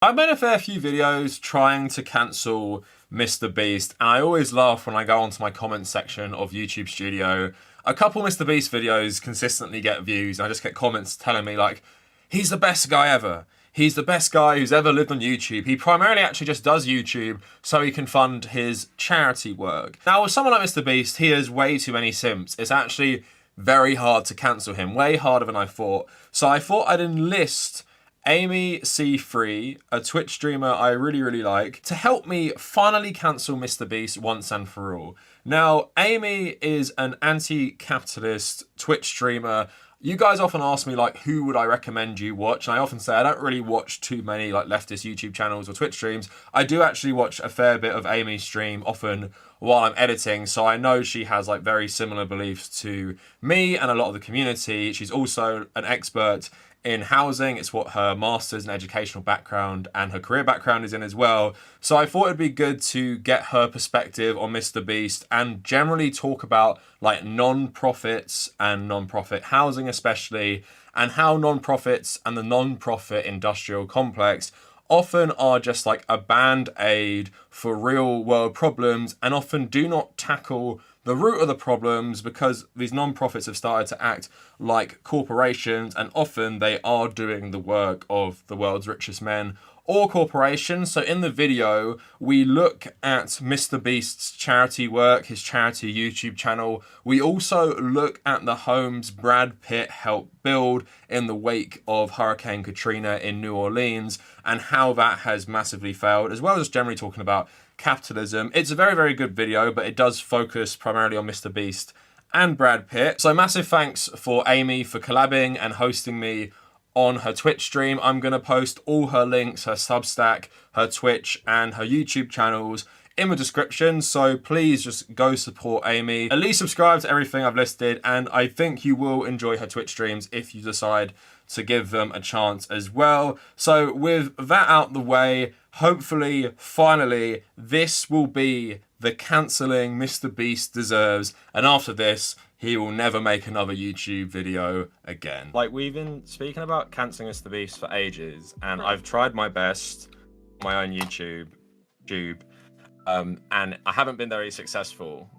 I've made a fair few videos trying to cancel MrBeast, and I always laugh when I go onto my comments section of YouTube Studio. A couple MrBeast videos consistently get views, and I just get comments telling me like, he's the best guy ever. He's the best guy who's ever lived on YouTube. He primarily actually just does YouTube so he can fund his charity work. Now, with someone like MrBeast, he has way too many simps. It's actually very hard to cancel him, way harder than I thought. So I thought I'd enlist AmyeC3, a Twitch streamer I really like, to help me finally cancel MrBeast once and for all. Now, Amy is an anti-capitalist Twitch streamer. You guys often ask me like, who would I recommend you watch? And I often say I don't really watch too many like leftist YouTube channels or Twitch streams. I do actually watch a fair bit of Amy's stream, often while I'm editing, so I know she has like very similar beliefs to me and a lot of the community. She's also an expert in housing. It's what her master's and educational background and her career background is in as well. So I thought it'd be good to get her perspective on MrBeast and generally talk about like non-profits and non-profit housing especially, and how non-profits and the non-profit industrial complex often are just like a band-aid for real world problems and often do not tackle the root of the problems, because these non-profits have started to act like corporations, and often they are doing the work of the world's richest men or corporations. So in the video, we look at MrBeast's charity work, his charity YouTube channel. We also look at the homes Brad Pitt helped build in the wake of Hurricane Katrina in New Orleans and how that has massively failed, as well as generally talking about capitalism. It's a very good video, but it does focus primarily on MrBeast and Brad Pitt. So massive thanks for Amy for collabing and hosting me on her Twitch stream. I'm going to post all her links, her Substack, her Twitch, and her YouTube channels in the description, so please just go support Amy. At least subscribe to everything I've listed, and I think you will enjoy her Twitch streams if you decide to give them a chance as well. So with that out the way, hopefully, finally, this will be the cancelling MrBeast deserves, and after this, he will never make another YouTube video again. Like, we've been speaking about cancelling MrBeast for ages, and I've tried my best on my own YouTube, and I haven't been very successful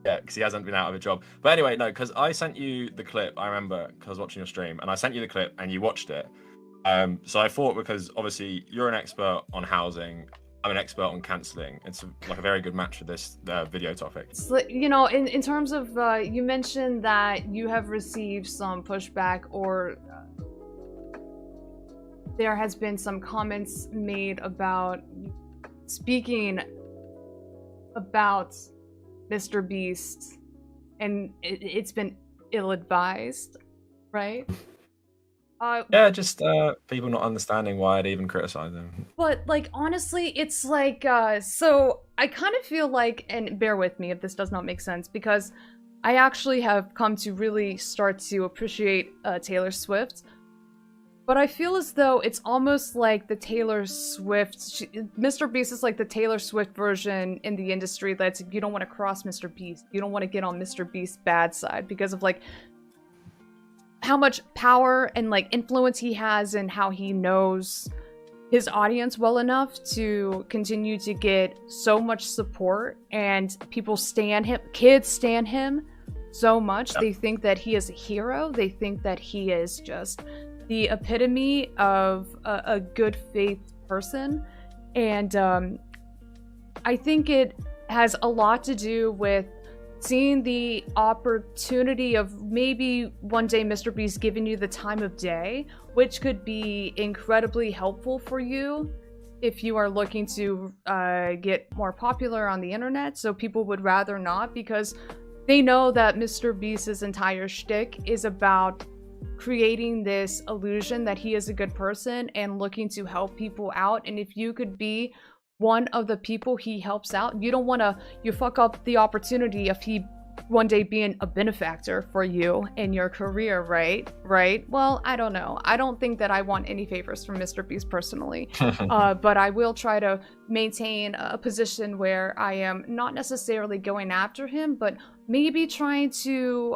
yet because he hasn't been out of a job. But anyway, no, because I sent you the clip, I remember, because I was watching your stream, and I sent you the clip and you watched it. So I thought, because obviously you're an expert on housing, I'm an expert on cancelling. It's like a very good match for this video topic. You know, in terms of, you mentioned that you have received some pushback, or there has been some comments made about speaking about MrBeast, and it's been ill-advised, right? Yeah, just people not understanding why I'd even criticize him. But like, honestly, it's like, so I kind of feel like, and bear with me if this does not make sense, because I actually have come to really start to appreciate Taylor Swift. But I feel as though it's almost like the Taylor Swift, MrBeast is like the Taylor Swift version in the industry that's, you don't want to cross MrBeast. You don't want to get on MrBeast's bad side because of like how much power and like influence he has, and how he knows his audience well enough to continue to get so much support, and people stan him, kids stan him so much. Yep. They think that he is a hero. They think that he is just the epitome of a good faith person. And I think it has a lot to do with seeing the opportunity of maybe one day MrBeast giving you the time of day, which could be incredibly helpful for you if you are looking to get more popular on the internet. So people would rather not, because they know that MrBeast's entire shtick is about creating this illusion that he is a good person and looking to help people out. And if you could be one of the people he helps out, you don't want to, you fuck up the opportunity of he one day being a benefactor for you in your career, right? Well, I don't know. I don't think that I want any favors from MrBeast personally, but I will try to maintain a position where I am not necessarily going after him, but maybe trying to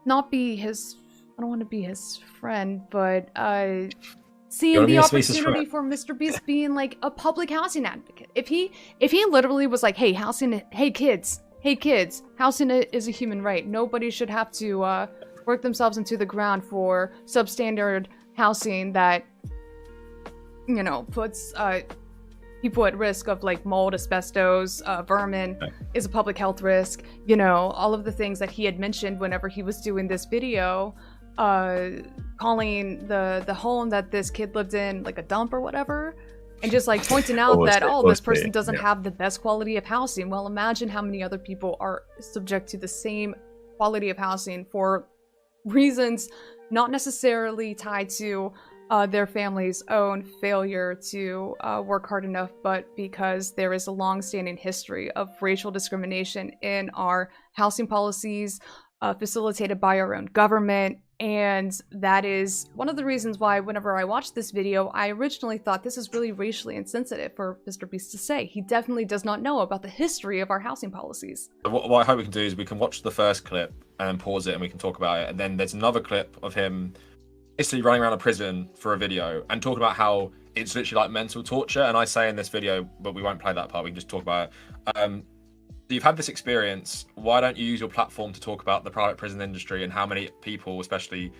not be his, I don't want to be his friend, but seeing the opportunity for Mr. Beast being like a public housing advocate. If he literally was like, hey, kids, housing is a human right. Nobody should have to work themselves into the ground for substandard housing that, you know, puts people at risk of like mold, asbestos, vermin, is a public health risk. You know, all of the things that he had mentioned whenever he was doing this video, calling the home that this kid lived in like a dump or whatever, and just like pointing out that, oh, this person doesn't have the best quality of housing. Well, imagine how many other people are subject to the same quality of housing for reasons not necessarily tied to their family's own failure to work hard enough, but because there is a long-standing history of racial discrimination in our housing policies, facilitated by our own government. And that is one of the reasons why whenever I watched this video, I originally thought this is really racially insensitive for Mr. Beast to say. He definitely does not know about the history of our housing policies. What I hope we can do is we can watch the first clip and pause it and we can talk about it. And then there's another clip of him basically running around a prison for a video and talking about how it's literally like mental torture. And I say in this video, but we won't play that part, we can just talk about it. You've had this experience, why don't you use your platform to talk about the private prison industry and how many people, especially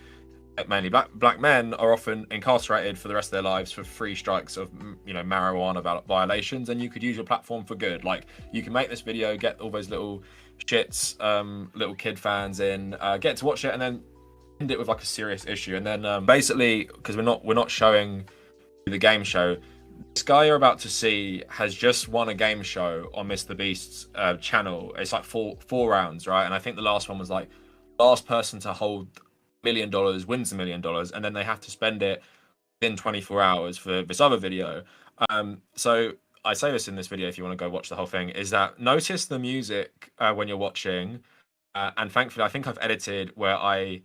mainly black men, are often incarcerated for the rest of their lives for 3 strikes of, you know, marijuana violations, and you could use your platform for good. Like, you can make this video, get all those little shits, little kid fans in, get to watch it, and then end it with like a serious issue. And then basically, because we're not showing the game show, this guy you're about to see has just won a game show on Mr. Beast's channel. It's like four rounds, right? And I think the last one was like, last person to hold $1 million wins $1 million, and then they have to spend it within 24 hours for this other video. So I say this in this video if you want to go watch the whole thing, is that notice the music when you're watching, and thankfully I think I've edited where I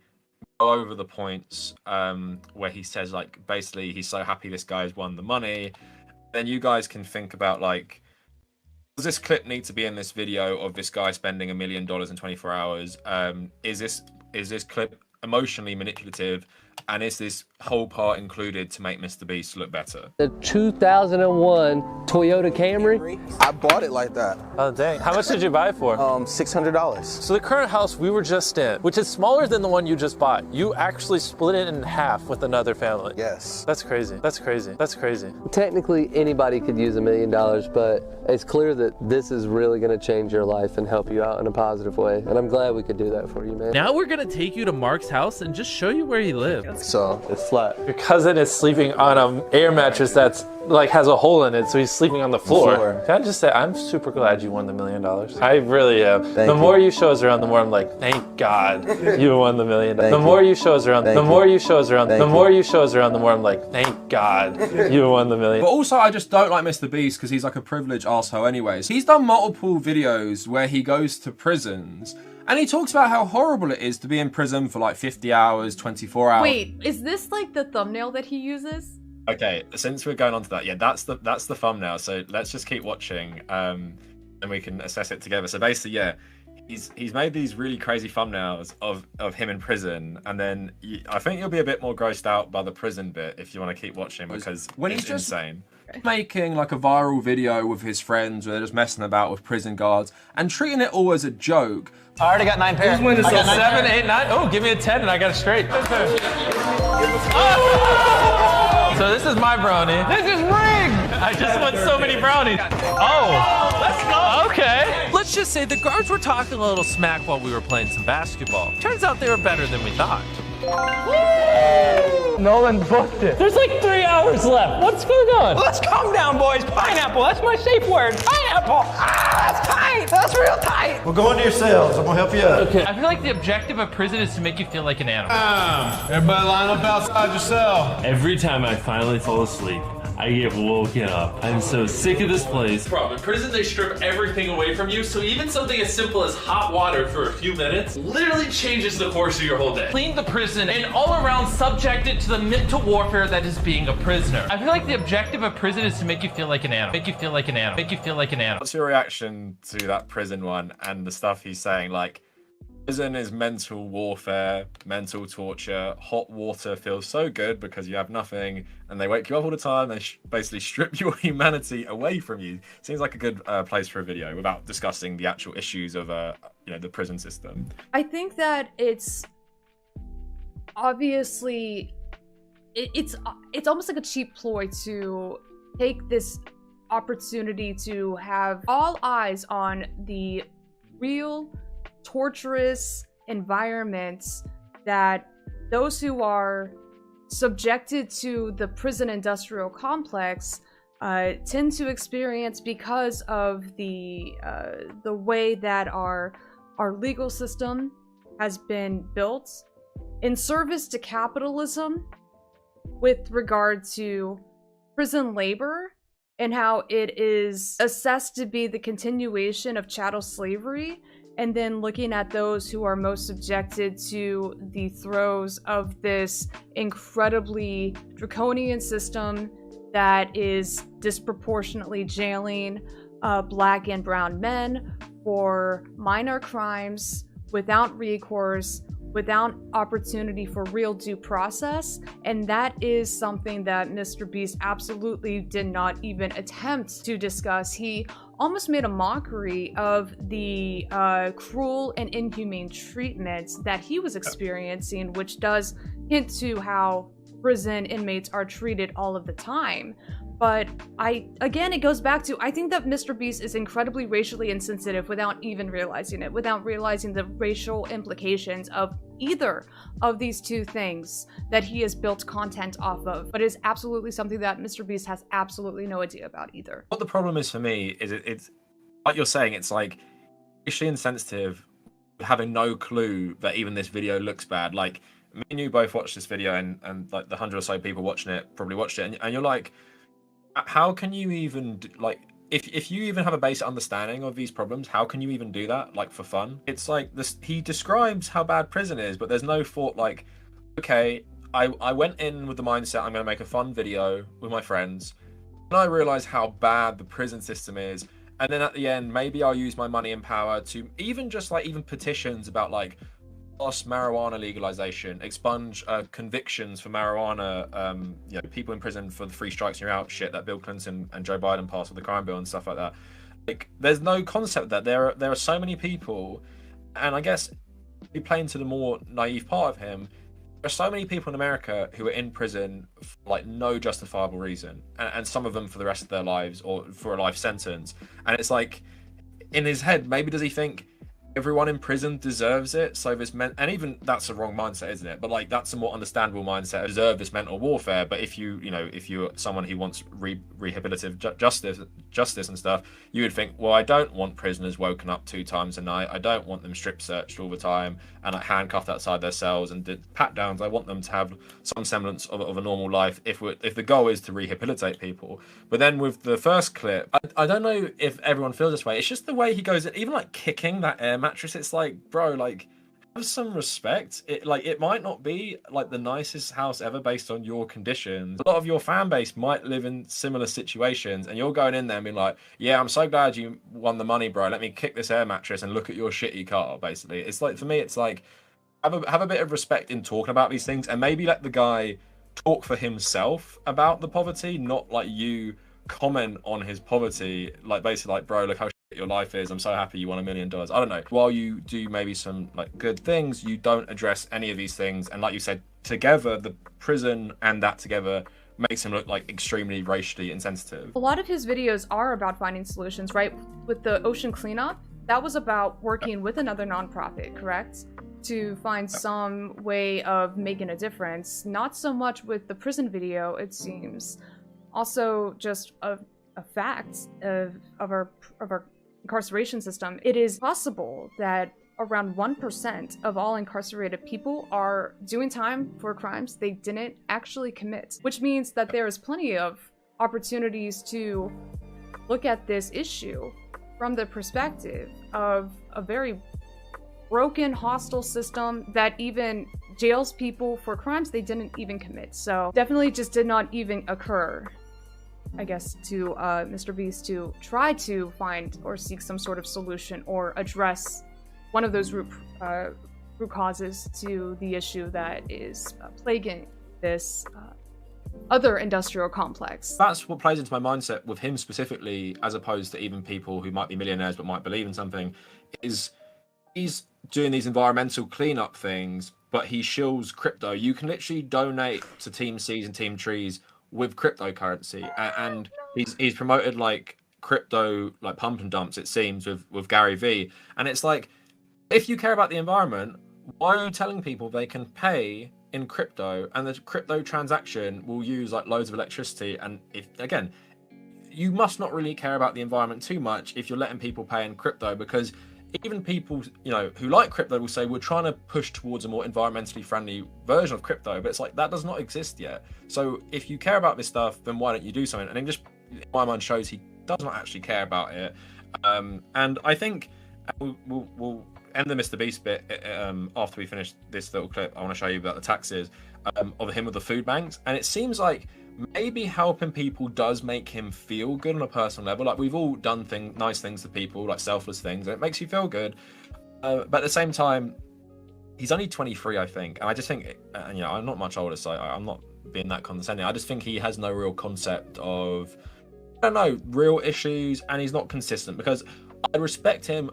go over the points where he says, like, basically he's so happy this guy's won the money. Then you guys can think about, like, does this clip need to be in this video of this guy spending $1 million in 24 hours? Is this clip emotionally manipulative? And is this whole part included to make Mr. Beast look better? The 2001 Toyota Camry. I bought it like that. Oh, dang. How much did you buy it for? $600. So the current house we were just in, which is smaller than the one you just bought, you actually split it in half with another family. Yes. That's crazy. That's crazy. That's crazy. Technically, anybody could use $1 million, but it's clear that this is really going to change your life and help you out in a positive way. And I'm glad we could do that for you, man. Now we're going to take you to Mark's house and just show you where he lives. So It's flat. Your cousin is sleeping on an air mattress that's like has a hole in it, so he's sleeping on the floor. Can I just say, I'm super glad you won the $1 million. I really am. The more you show us around, the more I'm like, thank God you won the $1 million. The more you show us around, the more you show us around, the more you show us around, the more I'm like, thank God you won the $1 million. But also, I just don't like Mr. Beast because he's like a privileged asshole anyways. He's done multiple videos where he goes to prisons and he talks about how horrible it is to be in prison for like 50 hours, 24 hours. Wait, is this like the thumbnail that he uses? Okay, since we're going on to that, yeah, that's the thumbnail. So let's just keep watching, and we can assess it together. So basically, yeah, he's made these really crazy thumbnails of him in prison, and then I think you'll be a bit more grossed out by the prison bit if you want to keep watching because when it's insane. Making like a viral video with his friends where they're just messing about with prison guards and treating it all as a joke. I already got 9 pairs. I got 7, 8, 9. Oh, give me a 10 and I got it straight. So this is my brownie. This is rigged. I just won so many brownies. Oh, let's go. Okay. Let's just say the guards were talking a little smack while we were playing some basketball. Turns out they were better than we thought. Nolan booked it. There's like 3 hours left. What's going on? Let's calm down, boys. Pineapple. That's my safe word. Pineapple. Ah, that's tight. That's real tight. Well, go into your cells. I'm gonna help you out. Okay. I feel like the objective of prison is to make you feel like an animal. Everybody line up outside your cell. Every time I finally fall asleep, I get woken up. I'm so sick of this place. In prison, they strip everything away from you, so even something as simple as hot water for a few minutes literally changes the course of your whole day. Clean the prison and all around subject it to the mental warfare that is being a prisoner. I feel like the objective of prison is to make you feel like an animal. Make you feel like an animal. Make you feel like an animal. What's your reaction to that prison one and the stuff he's saying? Like, Prison is mental warfare, mental torture. Hot water feels so good because you have nothing, and they wake you up all the time. They basically strip your humanity away from you. Seems like a good place for a video without discussing the actual issues of, you know, the prison system. I think that it's obviously it's almost like a cheap ploy to take this opportunity to have all eyes on the real torturous environments that those who are subjected to the prison industrial complex tend to experience because of the way that our legal system has been built in service to capitalism with regard to prison labor and how it is assessed to be the continuation of chattel slavery, and then looking at those who are most subjected to the throes of this incredibly draconian system that is disproportionately jailing Black and brown men for minor crimes without recourse, without opportunity for real due process. And that is something that Mr. Beast absolutely did not even attempt to discuss. He almost made a mockery of the cruel and inhumane treatment that he was experiencing, which does hint to how prison inmates are treated all of the time. But again, it goes back to, I think that Mr. Beast is incredibly racially insensitive without even realizing it, without realizing the racial implications of either of these two things that he has built content off of. But it is absolutely something that Mr. Beast has absolutely no idea about either. What the problem is for me is it's like you're saying, it's like racially insensitive, having no clue that even this video looks bad. Like, me and you both watched this video, and like the 100 or so people watching it probably watched it, and you're like, how can you even, like, if you even have a basic understanding of these problems, how can you even do that, like, for fun? It's like this, he describes how bad prison is, but there's no thought like, okay, I went in with the mindset I'm going to make a fun video with my friends, and I realized how bad the prison system is, and then at the end maybe I'll use my money and power to even just like even petitions about like pass marijuana legalization, expunge convictions for marijuana, you know, people in prison for the 3 strikes and you're out shit that Bill Clinton and Joe Biden passed with the crime bill and stuff like that. Like, there's no concept that there are so many people, and I guess we play into the more naive part of him. There are so many people in America who are in prison for like no justifiable reason, and some of them for the rest of their lives or for a life sentence. And it's like, in his head, maybe does he think everyone in prison deserves it? So this and even that's a wrong mindset, isn't it? But like, that's a more understandable mindset. Deserve this mental warfare. But if you're someone who wants rehabilitative justice and stuff, you would think, well, I don't want prisoners woken up 2 times a night. I don't want them strip searched all the time and like handcuffed outside their cells and did pat downs. I want them to have some semblance of a normal life if the goal is to rehabilitate people. But then with the first clip, I don't know if everyone feels this way. It's just the way he goes, even like kicking that air mattress. It's like, bro, like, have some respect. It might not be like the nicest house ever based on your conditions. A lot of your fan base might live in similar situations, and you're going in there and being like, yeah, I'm so glad you won the money, bro. Let me kick this air mattress and look at your shitty car. Basically, it's like, for me, it's like, have a bit of respect in talking about these things, and maybe let the guy talk for himself about the poverty, not like you comment on his poverty, like basically like, bro, look how your life is, I'm so happy you won $1 million. I don't know, while you do maybe some like good things, you don't address any of these things. And like you said, together, the prison and that together makes him look like extremely racially insensitive. A lot of his videos are about finding solutions, right? With the ocean cleanup, that was about working with another nonprofit, correct? To find some way of making a difference. Not so much with the prison video, it seems. Also, just a fact of our incarceration system. It is possible that around 1% of all incarcerated people are doing time for crimes they didn't actually commit, which means that there is plenty of opportunities to look at this issue from the perspective of a very broken, hostile system that even jails people for crimes they didn't even commit. So definitely just did not even occur, I guess, to Mr. Beast to try to find or seek some sort of solution or address one of those root causes to the issue that is plaguing this other industrial complex. That's what plays into my mindset with him specifically, as opposed to even people who might be millionaires but might believe in something, is he's doing these environmental cleanup things, but he shills crypto. You can literally donate to Team Seas and Team Trees with cryptocurrency, and he's promoted like crypto like pump and dumps, it seems, with Gary V. And it's like, if you care about the environment, why are you telling people they can pay in crypto and the crypto transaction will use like loads of electricity? And if, again, you must not really care about the environment too much if you're letting people pay in crypto, because even people, you know, who like crypto will say we're trying to push towards a more environmentally friendly version of crypto, but it's like that does not exist yet. So if you care about this stuff, then why don't you do something? And it just, in my mind, shows he does not actually care about it. And I think we'll end the Mr. Beast bit after we finish this little clip. I want to show you about the taxes of him with the food banks, and it seems like maybe helping people does make him feel good on a personal level. Like, we've all done nice things to people, like selfless things, and it makes you feel good. But at the same time, he's only 23, I think, and I just think, you know, I'm not much older, so I'm not being that condescending. I just think he has no real concept of, I don't know, real issues, and he's not consistent, because I respect him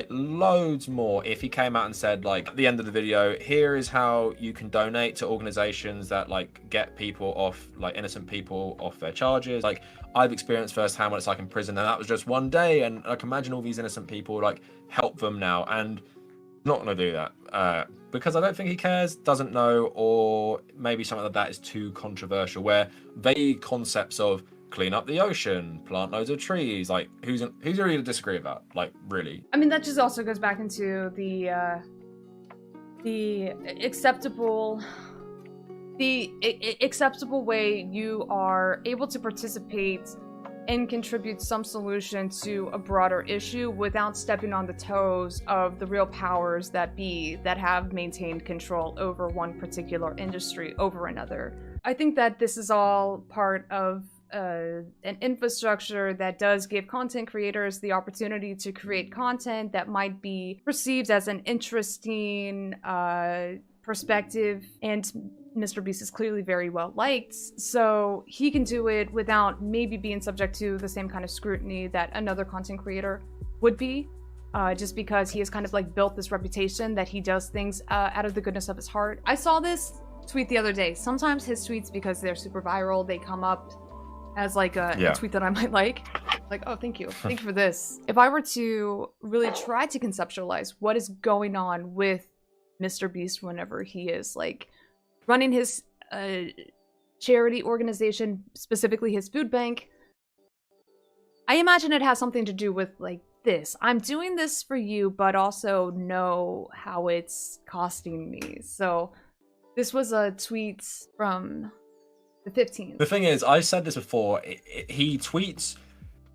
loads more if he came out and said, like, at the end of the video, here is how you can donate to organizations that like get people off, like innocent people off their charges. Like, I've experienced firsthand what it's like in prison, and that was just one day, and I can imagine all these innocent people, like, help them now. And not gonna do that because I don't think he cares, doesn't know, or maybe something like that is too controversial, where vague concepts of clean up the ocean, plant loads of trees, like, who's really to disagree about? Like, really? I mean, that just also goes back into the acceptable way you are able to participate and contribute some solution to a broader issue without stepping on the toes of the real powers that be, that have maintained control over one particular industry over another. I think that this is all part of an infrastructure that does give content creators the opportunity to create content that might be perceived as an interesting perspective, and Mr. Beast is clearly very well liked, so he can do it without maybe being subject to the same kind of scrutiny that another content creator would be, just because he has kind of like built this reputation that he does things out of the goodness of his heart. I saw this tweet the other day. Sometimes his tweets, because they're super viral, they come up as like a tweet that I might like, oh, thank you for this. If I were to really try to conceptualize what is going on with Mr. Beast whenever he is like running his charity organization, specifically his food bank, I imagine it has something to do with like this. I'm doing this for you, but also know how it's costing me. So this was a tweet from the 15th. The thing is, I said this before, he tweets,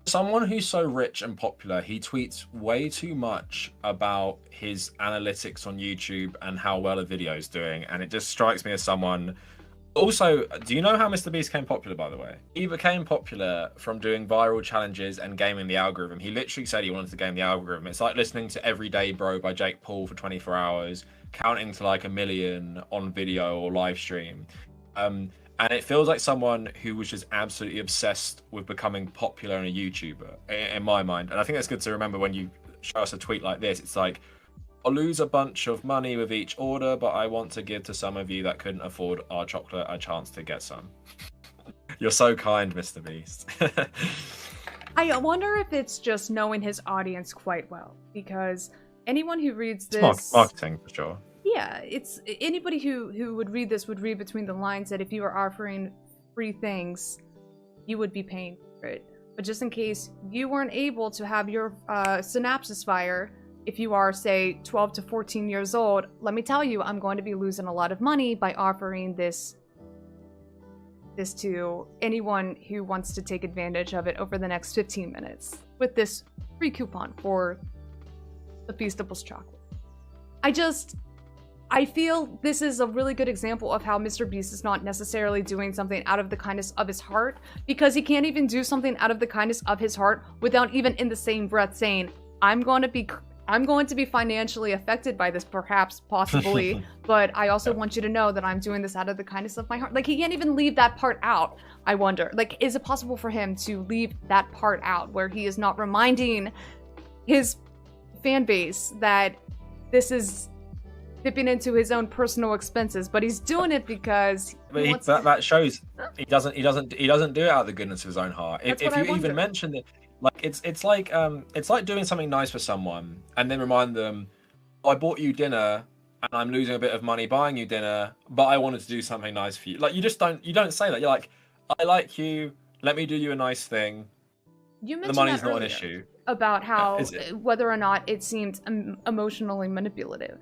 someone who's so rich and popular, he tweets way too much about his analytics on YouTube and how well a video is doing, and it just strikes me as someone... Also, do you know how Mr. Beast became popular, by the way? He became popular from doing viral challenges and gaming the algorithm. He literally said he wanted to game the algorithm. It's like listening to Everyday Bro by Jake Paul for 24 hours, counting to like 1 million on video or live stream. And it feels like someone who was just absolutely obsessed with becoming popular and a YouTuber, in my mind. And I think that's good to remember when you show us a tweet like this. It's like, I'll lose a bunch of money with each order, but I want to give to some of you that couldn't afford our chocolate a chance to get some. You're so kind, Mr. Beast. I wonder if it's just knowing his audience quite well, because anyone who reads this... It's marketing, for sure. Yeah, it's anybody who would read this would read between the lines that if you were offering free things, you would be paying for it. But just in case you weren't able to have your synapses fire, if you are, say, 12 to 14 years old, let me tell you, I'm going to be losing a lot of money by offering this to anyone who wants to take advantage of it over the next 15 minutes with this free coupon for the Feastables chocolate. I feel this is a really good example of how Mr. Beast is not necessarily doing something out of the kindness of his heart, because he can't even do something out of the kindness of his heart without even in the same breath saying, I'm going to be I'm going to be financially affected by this, perhaps, possibly, but I also want you to know that I'm doing this out of the kindness of my heart. Like, he can't even leave that part out, I wonder. Like, is it possible for him to leave that part out where he is not reminding his fan base that this is dipping into his own personal expenses, but he's doing it because that shows he doesn't do it out of the goodness of his own heart. If you even mention it, like it's like doing something nice for someone and then remind them, oh, I bought you dinner and I'm losing a bit of money buying you dinner, but I wanted to do something nice for you. Like, you don't say that. You're like, I like you, let me do you a nice thing. You mentioned the money's that not an issue. About how whether or not it seemed emotionally manipulative.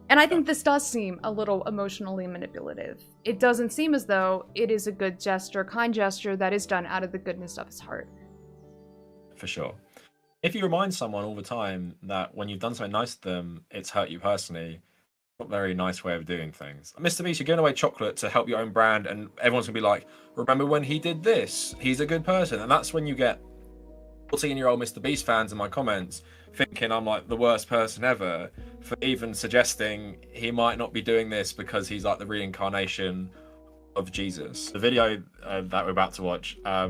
And I think this does seem a little emotionally manipulative. It doesn't seem as though it is a good gesture, kind gesture that is done out of the goodness of his heart. For sure. If you remind someone all the time that when you've done something nice to them, it's hurt you personally, not a very nice way of doing things. Mr. Beast, you're giving away chocolate to help your own brand, and everyone's gonna be like, remember when he did this? He's a good person. And that's when you get 14-year-old Mr. Beast fans in my comments thinking I'm like the worst person ever for even suggesting he might not be doing this because he's like the reincarnation of Jesus. The video that we're about to watch, I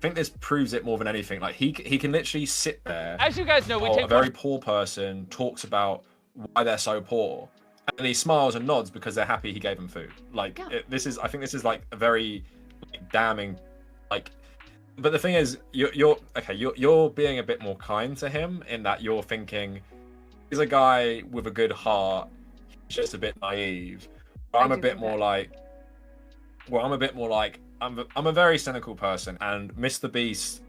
think this proves it more than anything. Like, he can literally sit there. As you guys know, we take a very poor person talks about why they're so poor, and he smiles and nods because they're happy he gave them food. Like, I think this is like a very damning, like. But the thing is, you're being a bit more kind to him in that you're thinking he's a guy with a good heart, he's just a bit naive. But I'm a bit more like I'm a very cynical person, and Mr. Beast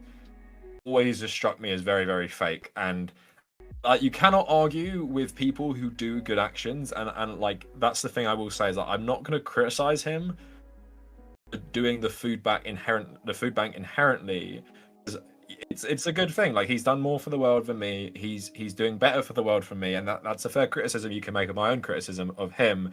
always just struck me as very, very fake. And you cannot argue with people who do good actions, and like, that's the thing I will say is that I'm not going to criticize him doing the food bank inherently. It's a good thing. Like, he's done more for the world than me, he's doing better for the world for me, and that's a fair criticism you can make of my own criticism of him.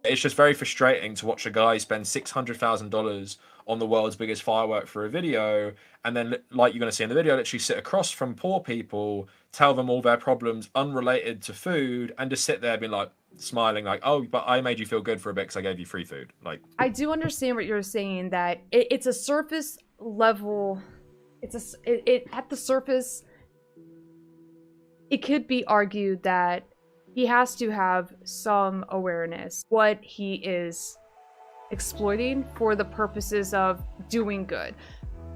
It's just very frustrating to watch a guy spend $600,000 on the world's biggest firework for a video, and then, like you're going to see in the video, literally sit across from poor people, tell them all their problems unrelated to food, and just sit there being like, smiling like, oh, but I made you feel good for a bit because I gave you free food. Like, I do understand what you're saying, that it's a surface level. At the surface, it could be argued that he has to have some awareness what he is exploiting for the purposes of doing good.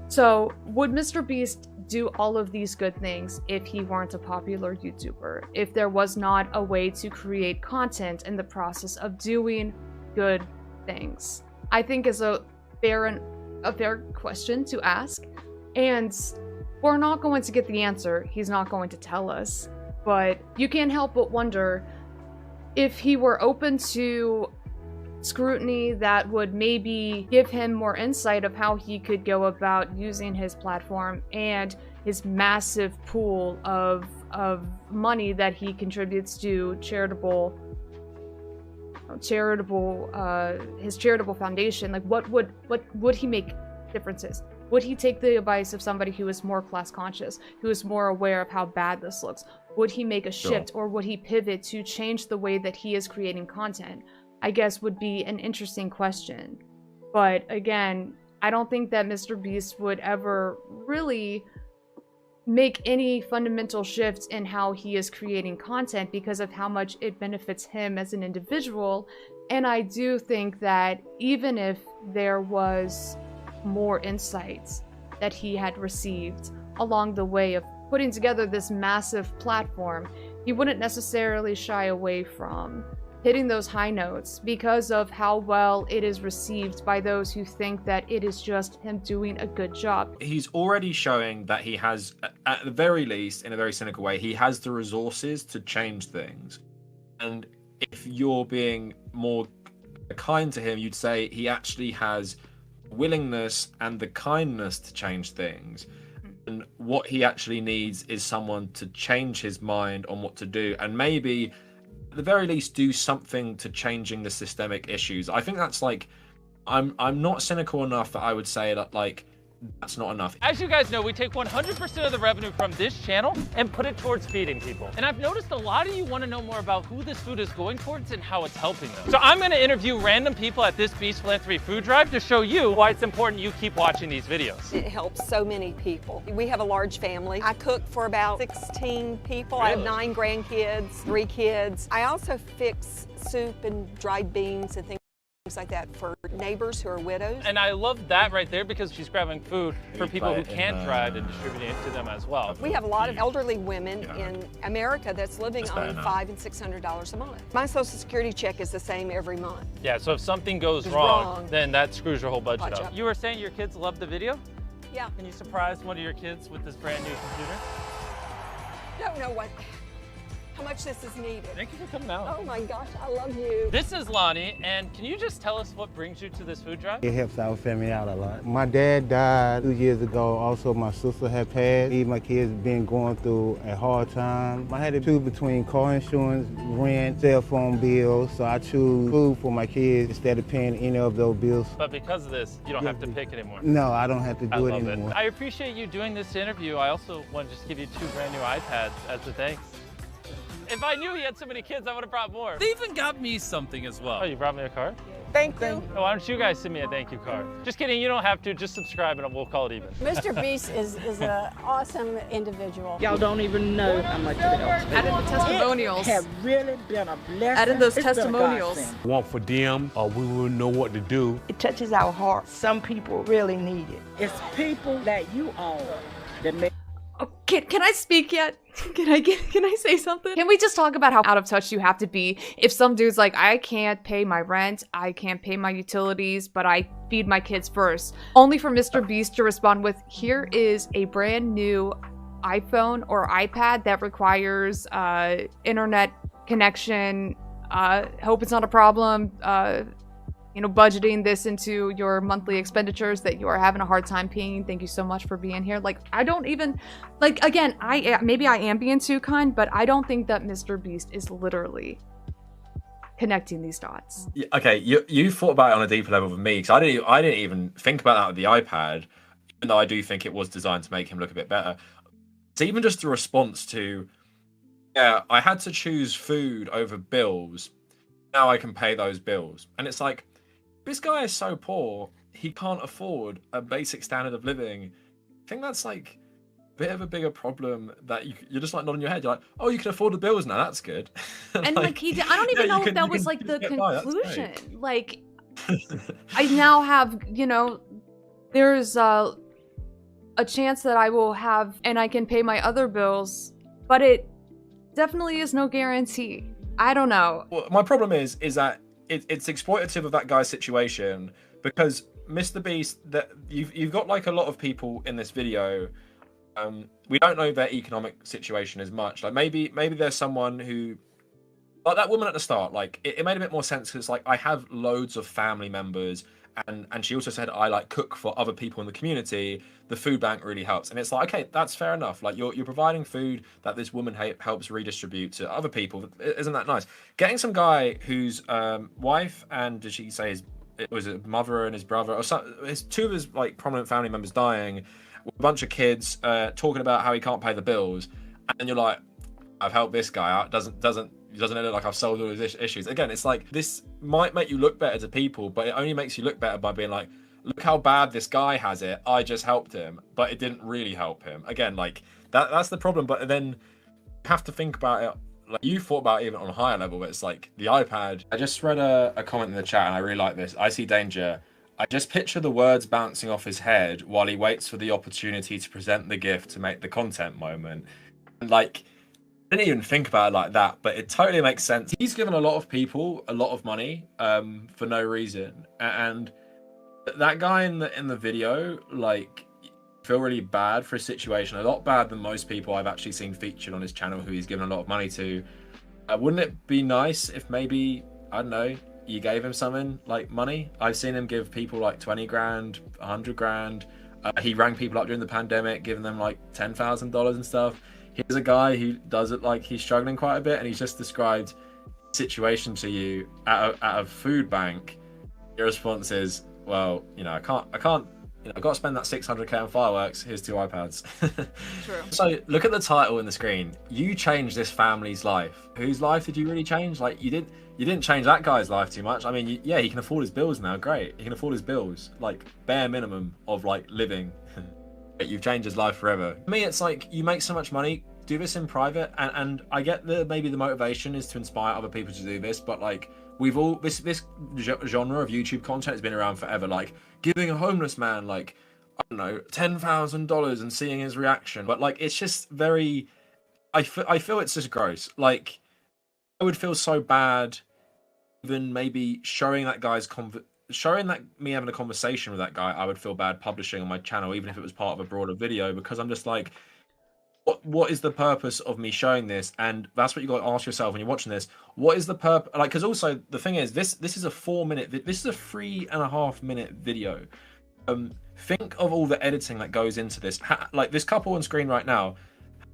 So would Mr. Beast do all of these good things if he weren't a popular YouTuber, if there was not a way to create content in the process of doing good things? I think is a fair question to ask, and we're not going to get the answer. He's not going to tell us, but you can't help but wonder if he were open to scrutiny that would maybe give him more insight of how he could go about using his platform and his massive pool of money that he contributes to his charitable foundation. Like, what would he make differences? Would he take the advice of somebody who is more class conscious, who is more aware of how bad this looks? Would he make a shift, or would he pivot to change the way that he is creating content? I guess would be an interesting question. But again, I don't think that Mr. Beast would ever really make any fundamental shifts in how he is creating content because of how much it benefits him as an individual. And I do think that even if there was more insights that he had received along the way of putting together this massive platform, he wouldn't necessarily shy away from hitting those high notes because of how well it is received by those who think that it is just him doing a good job. He's already showing that he has, at the very least, in a very cynical way, he has the resources to change things. And if you're being more kind to him, you'd say he actually has willingness and the kindness to change things. And what he actually needs is someone to change his mind on what to do, and maybe at the very least do something to changing the systemic issues. I think that's like, I'm not cynical enough that I would say that like that's not enough. As you guys know, we take 100% of the revenue from this channel and put it towards feeding people. And I've noticed a lot of you want to know more about who this food is going towards and how it's helping them. So I'm going to interview random people at this Beast Philanthropy food drive to show you why it's important you keep watching these videos. It helps so many people. We have a large family. I cook for about 16 people. Really? I have 9 grandkids, 3 kids. I also fix soup and dried beans and things like that for neighbors who are widows. And I love that right there because she's grabbing food for people who can't drive and distributing it to them as well. We have a lot of elderly women in America that's living on $500 and $600 a month. My Social Security check is the same every month. Yeah, so if something goes wrong, then that screws your whole budget up. You were saying your kids love the video? Yeah. Can you surprise one of your kids with this brand new computer? Don't know how much this is needed. Thank you for coming out. Oh my gosh, I love you. This is Lonnie, and can you just tell us what brings you to this food drive? It helps our family out a lot. My dad died 2 years ago. Also, my sister had passed. Me and my kids been going through a hard time. I had to choose between car insurance, rent, cell phone bills, so I choose food for my kids instead of paying any of those bills. But because of this, you don't have to pick anymore. No, I don't have to do it love anymore. I appreciate you doing this interview. I also want to just give you 2 brand new iPads as a thanks. If I knew he had so many kids, I would have brought more. They even got me something as well. Oh, you brought me a card? Thank you. Oh, why don't you guys send me a thank you card? Just kidding, you don't have to. Just subscribe and we'll call it even. Mr. Beast is an awesome individual. Y'all don't even know how much it helps. Add in the testimonials. It has really been a blessing. Add in those It's been a testimonials. godsend. Want for them, or we wouldn't know what to do. It touches our heart. Some people really need it. It's people that you own that make. Oh, can I speak yet? Can I say something? Can we just talk about how out of touch you have to be if some dude's like, I can't pay my rent, I can't pay my utilities, but I feed my kids first. Only for Mr. Beast to respond with, here is a brand new iPhone or iPad that requires internet connection. Hope it's not a problem. You know, budgeting this into your monthly expenditures that you are having a hard time paying. Thank you so much for being here. Like, I don't even, like, again, maybe I am being too kind, but I don't think that Mr. Beast is literally connecting these dots. Yeah, okay, you thought about it on a deeper level than me, because I didn't even think about that with the iPad, even though I do think it was designed to make him look a bit better. It's even just a response to, yeah, I had to choose food over bills. Now I can pay those bills. And it's like, this guy is so poor, he can't afford a basic standard of living. I think that's like a bit of a bigger problem that you're just like nodding your head. You're like, oh, you can afford the bills now, that's good. And like he did, I don't even know if that was like the conclusion. Like, I now have, you know, there's a chance that I will have and I can pay my other bills, but it definitely is no guarantee. I don't know. Well, my problem is that it's exploitative of that guy's situation, because Mr. Beast, that you've got like a lot of people in this video. We don't know their economic situation as much. Like maybe there's someone who, like that woman at the start. Like it made a bit more sense because like I have loads of family members, and she also said I like cook for other people in the community. The food bank really helps, and it's like, okay, that's fair enough. Like you're providing food that this woman helps redistribute to other people. Isn't that nice? Getting some guy whose wife and did she say it was a mother and his brother or his 2 of his like prominent family members dying, with a bunch of kids talking about how he can't pay the bills, and you're like, I've helped this guy out. Doesn't it look like I've solved all his issues? Again, it's like this might make you look better to people, but it only makes you look better by being like, look how bad this guy has it. I just helped him, but it didn't really help him. Again, like that's the problem. But then you have to think about it. Like you thought about it even on a higher level, but it's like the iPad. I just read a comment in the chat and I really like this. I see danger. I just picture the words bouncing off his head while he waits for the opportunity to present the gift to make the content moment. And like, I didn't even think about it like that, but it totally makes sense. He's given a lot of people a lot of money for no reason, and that guy in the video, like, feel really bad for his situation, a lot bad than most people I've actually seen featured on his channel who he's given a lot of money to. Wouldn't it be nice if maybe, I don't know, you gave him something like money? I've seen him give people like 20 grand, 100 grand. He rang people up during the pandemic, giving them like $10,000 and stuff. Here's a guy who does it like he's struggling quite a bit, and he's just described a situation to you at a food bank. Your response is, well, you know, I can't You know, I got to spend that 600k on fireworks. Here's 2 iPads. True. So look at the title in the screen. You changed this family's life. Whose life did you really change? Like you didn't change that guy's life too much. I mean, yeah, he can afford his bills now. Great, he can afford his bills, like bare minimum of like living. But you've changed his life forever. For me, it's like you make so much money. Do this in private, and I get that maybe the motivation is to inspire other people to do this, but like we've all this genre of YouTube content has been around forever. Like giving a homeless man like I don't know $10,000 and seeing his reaction, but like it's just very. I feel it's just gross. Like I would feel so bad, even maybe showing that guy's showing that me having a conversation with that guy. I would feel bad publishing on my channel, even if it was part of a broader video, because I'm just like. What is the purpose of me showing this? And that's what you got to ask yourself when you're watching this. What is the purpose? Like, because also the thing is, this is a 4-minute. This is a 3.5-minute video. Think of all the editing that goes into this. Like this couple on screen right now.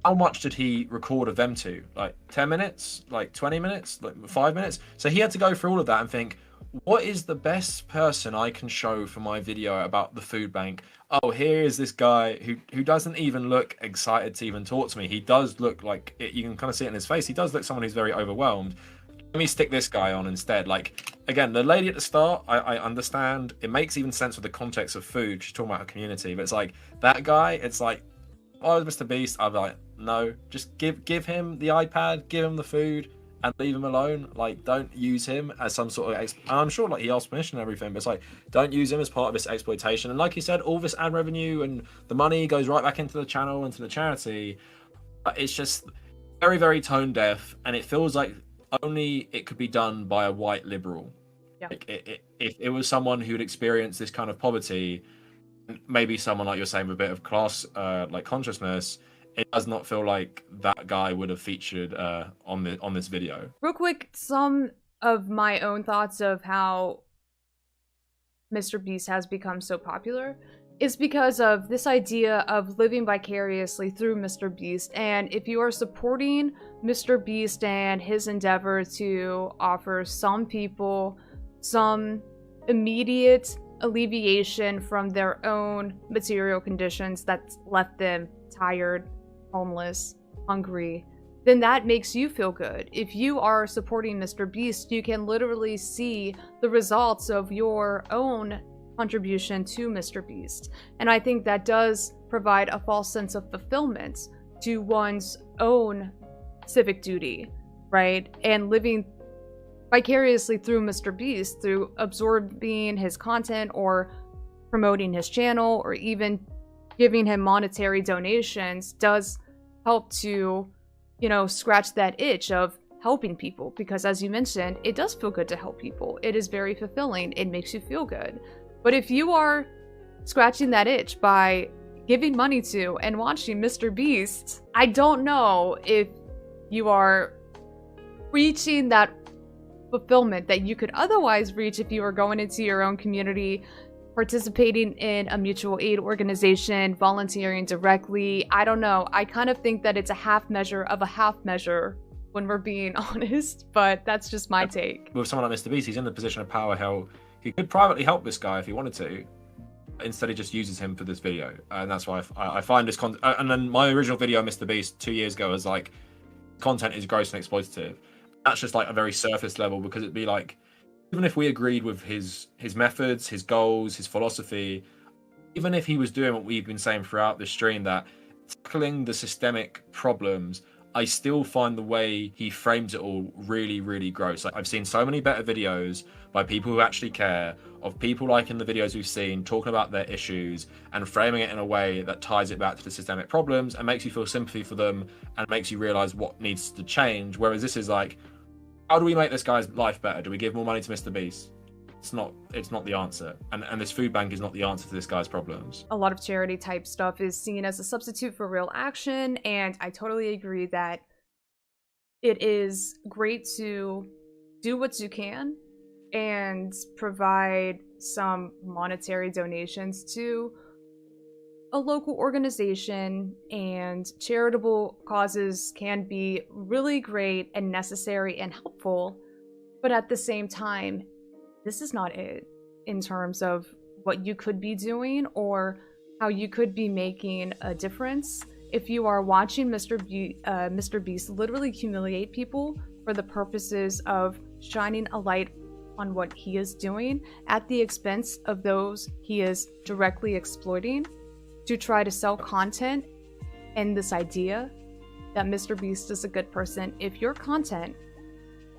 How much did he record of them to? Like 10 minutes? Like 20 minutes? Like 5 minutes? So he had to go through all of that and think, what is the best person I can show for my video about the food bank? Oh, here is this guy who doesn't even look excited to even talk to me. He does look like, you can kind of see it in his face. He does look someone who's very overwhelmed. Let me stick this guy on instead. Like, again, the lady at the start, I understand. It makes even sense with the context of food. She's talking about her community. But it's like, that guy, it's like, oh, Mr. Beast. I'd be like, no, just give him the iPad, give him the food, and leave him alone. Like, don't use him as some sort of I'm sure like he asked permission and everything, but it's like, don't use him as part of this exploitation. And like you said, all this ad revenue and the money goes right back into the channel and to the charity. It's just very, very tone deaf, and it feels like only it could be done by a white liberal. Yeah. Like if it was someone who'd experienced this kind of poverty, maybe someone like you're saying with a bit of class like consciousness, it does not feel like that guy would have featured on this video. Real quick, some of my own thoughts of how Mr. Beast has become so popular is because of this idea of living vicariously through Mr. Beast. And if you are supporting Mr. Beast and his endeavor to offer some people some immediate alleviation from their own material conditions that left them tired, homeless, hungry, then that makes you feel good. If you are supporting Mr. Beast, you can literally see the results of your own contribution to Mr. Beast. And I think that does provide a false sense of fulfillment to one's own civic duty, right? And living vicariously through Mr. Beast, through absorbing his content or promoting his channel or even giving him monetary donations does help to, you know, scratch that itch of helping people, because as you mentioned, it does feel good to help people. It is very fulfilling. It makes you feel good. But if you are scratching that itch by giving money to and watching Mr. Beast, I don't know if you are reaching that fulfillment that you could otherwise reach if you were going into your own community, participating in a mutual aid organization, volunteering directly. I don't know. I kind of think that it's a half measure of a half measure when we're being honest, but that's just my take. With someone like Mr. Beast, he's in the position of power. He could privately help this guy if he wanted to. Instead, he just uses him for this video. And that's why I find this content. And then my original video on Mr. Beast 2 years ago was like, content is gross and exploitative. That's just like a very surface level, because it'd be like, even if we agreed with his methods, his goals, his philosophy, even if he was doing what we've been saying throughout this stream, that tackling the systemic problems, I still find the way he frames it all really, really gross. Like, I've seen so many better videos by people who actually care, of people like in the videos we've seen talking about their issues and framing it in a way that ties it back to the systemic problems and makes you feel sympathy for them and makes you realize what needs to change. Whereas this is like, how do we make this guy's life better? Do we give more money to Mr. Beast? It's not the answer. And this food bank is not the answer to this guy's problems. A lot of charity type stuff is seen as a substitute for real action, and I totally agree that it is great to do what you can and provide some monetary donations to a local organization, and charitable causes can be really great and necessary and helpful, but at the same time, this is not it in terms of what you could be doing or how you could be making a difference. If you are watching Mr. Beast literally humiliate people for the purposes of shining a light on what he is doing at the expense of those he is directly exploiting to try to sell content and this idea that Mr. Beast is a good person, if your content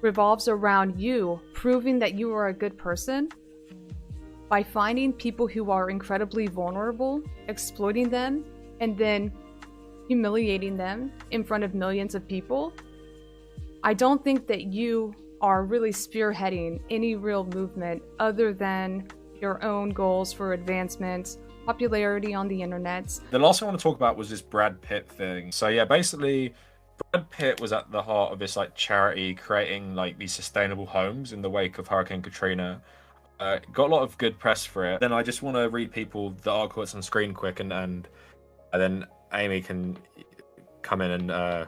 revolves around you proving that you are a good person by finding people who are incredibly vulnerable, exploiting them, and then humiliating them in front of millions of people, I don't think that you are really spearheading any real movement other than your own goals for advancement, popularity on the internet. The last thing I want to talk about was this Brad Pitt thing. So yeah, basically Brad Pitt was at the heart of this like charity creating like these sustainable homes in the wake of Hurricane Katrina. Got a lot of good press for it. Then I just want to read people the article that's on screen quick, and then Amy can come in and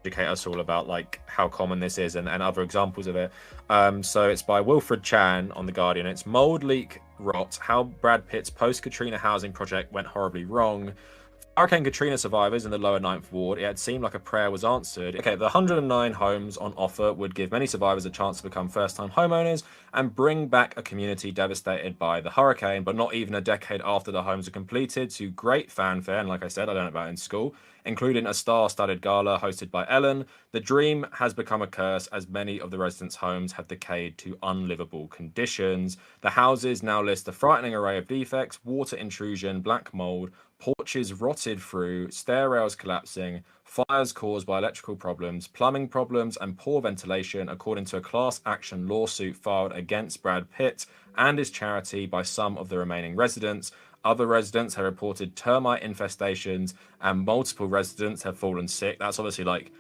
educate us all about like how common this is and other examples of it. So it's by Wilfred Chan on The Guardian. It's mold, leak, rot, how Brad Pitt's post-Katrina housing project went horribly wrong. Hurricane Katrina survivors in the lower 9th ward, it had seemed like a prayer was answered. Okay, the 109 homes on offer would give many survivors a chance to become first-time homeowners and bring back a community devastated by the hurricane, but not even a decade after the homes are completed, to great fanfare, and like I said, I learned about it in school, including a star-studded gala hosted by Ellen. The dream has become a curse as many of the residents' homes have decayed to unlivable conditions. The houses now list a frightening array of defects: water intrusion, black mold, porches rotted through, stair rails collapsing, fires caused by electrical problems, plumbing problems, and poor ventilation, according to a class action lawsuit filed against Brad Pitt and his charity by some of the remaining residents. Other residents have reported termite infestations, and multiple residents have fallen sick. That's obviously like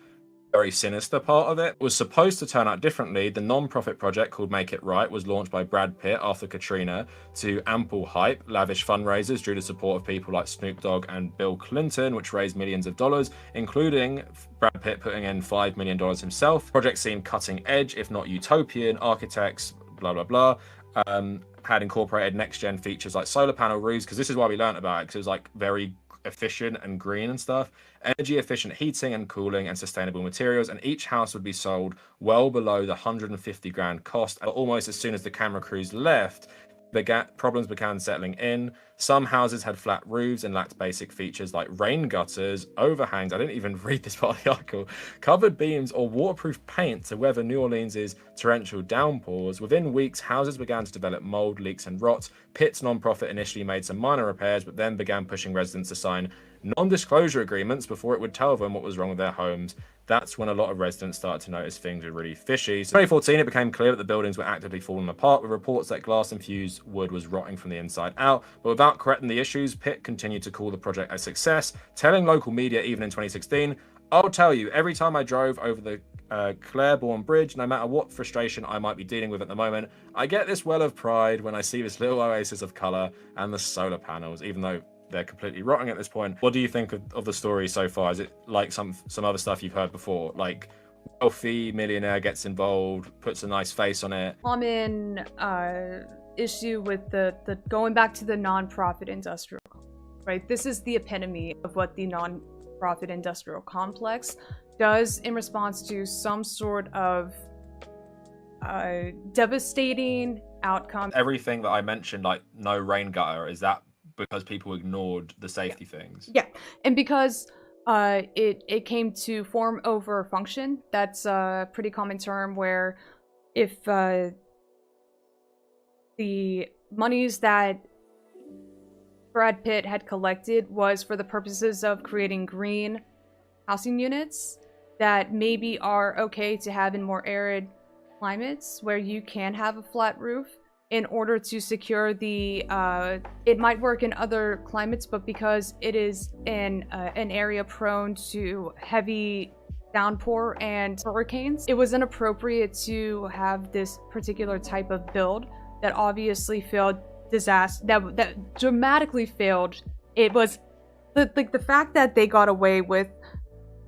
very sinister part of it. Was supposed to turn out differently. The non-profit project called Make It Right was launched by Brad Pitt after Katrina to ample hype. Lavish fundraisers drew the support of people like Snoop Dogg and Bill Clinton, which raised millions of dollars, including Brad Pitt putting in $5 million himself. Project seemed cutting edge, if not utopian. Architects, blah, blah, blah, had incorporated next-gen features like solar panel roofs, because this is why we learned about it, because it was like very efficient and green and stuff, energy efficient heating and cooling, and sustainable materials, and each house would be sold well below the 150 grand cost. But almost as soon as the camera crews left, problems began settling in. Some houses had flat roofs and lacked basic features like rain gutters, overhangs, I didn't even read this part of the article, covered beams, or waterproof paint to weather New Orleans' torrential downpours. Within weeks, houses began to develop mold, leaks, and rot. Pitt's non-profit initially made some minor repairs, but then began pushing residents to sign non-disclosure agreements before it would tell them what was wrong with their homes. That's when a lot of residents started to notice things were really fishy. So in 2014, it became clear that the buildings were actively falling apart, with reports that glass-infused wood was rotting from the inside out. But without correcting the issues, Pitt continued to call the project a success, telling local media even in 2016, "I'll tell you, every time I drove over the Claiborne Bridge, no matter what frustration I might be dealing with at the moment, I get this well of pride when I see this little oasis of colour and the solar panels," even though they're completely rotting at this point. What do you think of the story so far? Is it like some other stuff you've heard before? Like wealthy millionaire gets involved, puts a nice face on it. Common issue with the going back to the non-profit industrial, right? This is the epitome of what the non-profit industrial complex does in response to some sort of devastating outcome. Everything that I mentioned, like no rain gutter, is that because people ignored the safety things? Yeah, and because it came to form over function. That's a pretty common term where if the monies that Brad Pitt had collected was for the purposes of creating green housing units that maybe are okay to have in more arid climates where you can have a flat roof, in order to secure the it might work in other climates, but because it is in an area prone to heavy downpour and hurricanes, it was inappropriate to have this particular type of build that obviously failed that dramatically failed. It was the fact that they got away with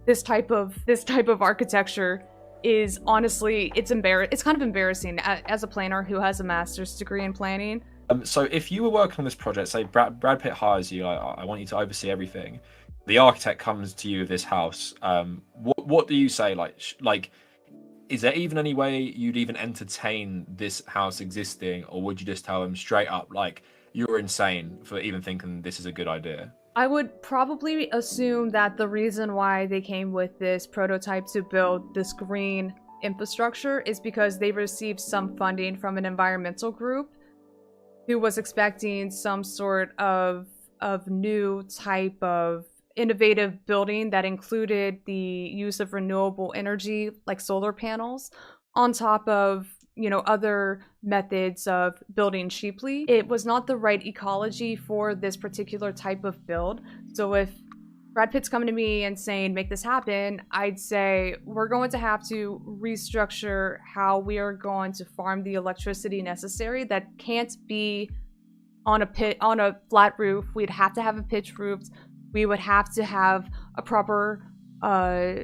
this type of architecture is honestly, it's kind of embarrassing. As a planner who has a master's degree in planning, So if you were working on this project, say Brad Pitt hires you, I want you to oversee everything. The architect comes to you with this house. What do you say? Like, is there even any way you'd even entertain this house existing, or would you just tell them straight up, like, you're insane for even thinking this is a good idea? I would probably assume that the reason why they came with this prototype to build this green infrastructure is because they received some funding from an environmental group who was expecting some sort of new type of innovative building that included the use of renewable energy like solar panels on top of, you know, other methods of building cheaply. It was not the right ecology for this particular type of build. So if Brad Pitt's coming to me and saying, make this happen, I'd say we're going to have to restructure how we are going to farm the electricity necessary. That can't be on a flat roof. We'd have to have a pitch roof. We would have to have a proper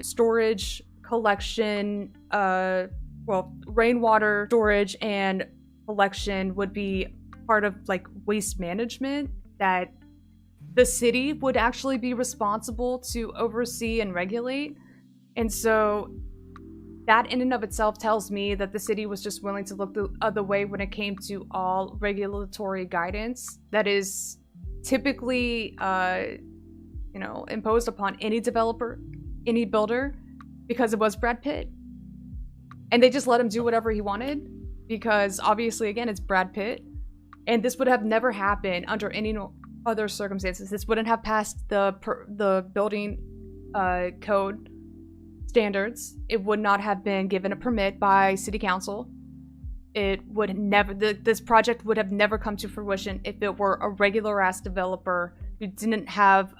storage collection, rainwater storage and collection would be part of like waste management that the city would actually be responsible to oversee and regulate. And so that in and of itself tells me that the city was just willing to look the other way when it came to all regulatory guidance that is typically imposed upon any developer, any builder, because it was Brad Pitt. And they just let him do whatever he wanted because obviously, again, it's Brad Pitt. And this would have never happened under any other circumstances. This wouldn't have passed the building code standards. It would not have been given a permit by city council. It would never, this project would have never come to fruition if it were a regular ass developer who didn't have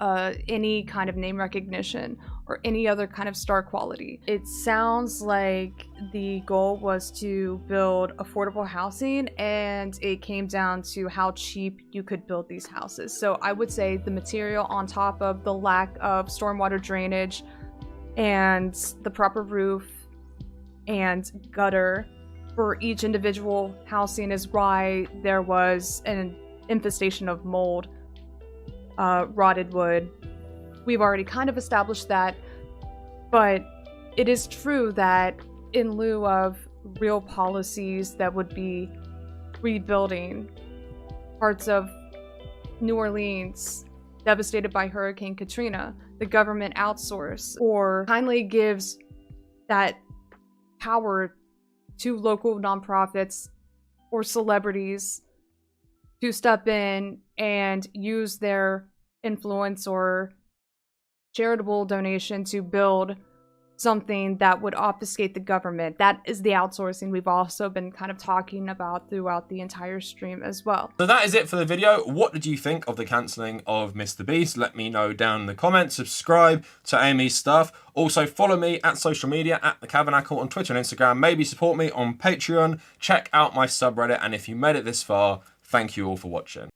any kind of name recognition or any other kind of star quality. It sounds like the goal was to build affordable housing and it came down to how cheap you could build these houses. So I would say the material on top of the lack of stormwater drainage and the proper roof and gutter for each individual housing is why there was an infestation of mold, rotted wood. We've already kind of established that, but it is true that in lieu of real policies that would be rebuilding parts of New Orleans devastated by Hurricane Katrina, the government outsources or kindly gives that power to local nonprofits or celebrities to step in and use their influence or charitable donation to build something that would obfuscate the government. That is the outsourcing we've also been kind of talking about throughout the entire stream as well. So that is it for the video. What did you think of the cancelling of Mr. Beast? Let me know down in the comments. Subscribe to Amy's stuff. Also follow me at social media at the Kavernacle on Twitter and Instagram. Maybe support me on Patreon. Check out my subreddit. And if you made it this far, thank you all for watching.